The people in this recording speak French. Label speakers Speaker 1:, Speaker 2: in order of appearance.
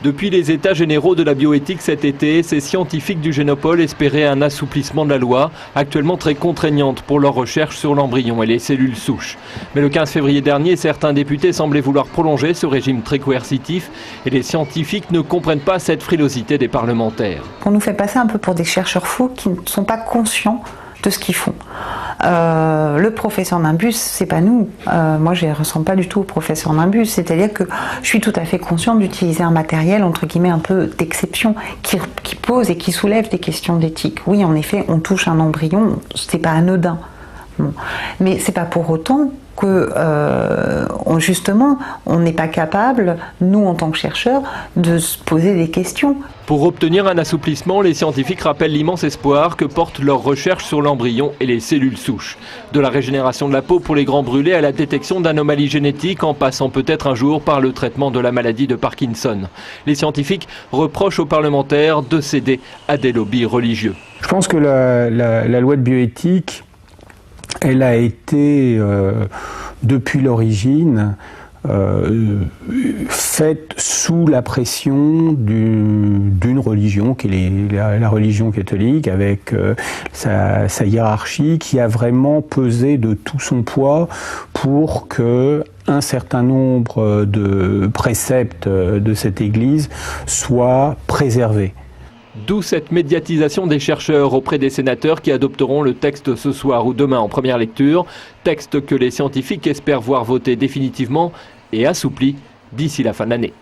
Speaker 1: Depuis les états généraux de la bioéthique cet été, ces scientifiques du Génopole espéraient un assouplissement de la loi, actuellement très contraignante pour leurs recherches sur l'embryon et les cellules souches. Mais le 15 février dernier, certains députés semblaient vouloir prolonger ce régime très coercitif et les scientifiques ne comprennent pas cette frilosité des parlementaires.
Speaker 2: On nous fait passer un peu pour des chercheurs fous qui ne sont pas conscients de ce qu'ils font. Le professeur Nimbus, c'est pas nous. Moi, je ne ressemble pas du tout au professeur Nimbus. C'est-à-dire que je suis tout à fait consciente d'utiliser un matériel, entre guillemets, un peu d'exception, qui pose et qui soulève des questions d'éthique. Oui, en effet, on touche un embryon, c'est pas anodin. Bon. Mais c'est pas pour autant que justement on n'est pas capable, nous en tant que chercheurs, de se poser des questions.
Speaker 1: Pour obtenir un assouplissement, les scientifiques rappellent l'immense espoir que portent leurs recherches sur l'embryon et les cellules souches. De la régénération de la peau pour les grands brûlés à la détection d'anomalies génétiques, en passant peut-être un jour par le traitement de la maladie de Parkinson. Les scientifiques reprochent aux parlementaires de céder à des lobbies religieux.
Speaker 3: Je pense que la loi de bioéthique, elle a été, depuis l'origine, faite sous la pression d'une religion, qui est la religion catholique, avec sa hiérarchie, qui a vraiment pesé de tout son poids pour que un certain nombre de préceptes de cette Église soient préservés.
Speaker 1: D'où cette médiatisation des chercheurs auprès des sénateurs qui adopteront le texte ce soir ou demain en première lecture, texte que les scientifiques espèrent voir voter définitivement et assoupli d'ici la fin de l'année.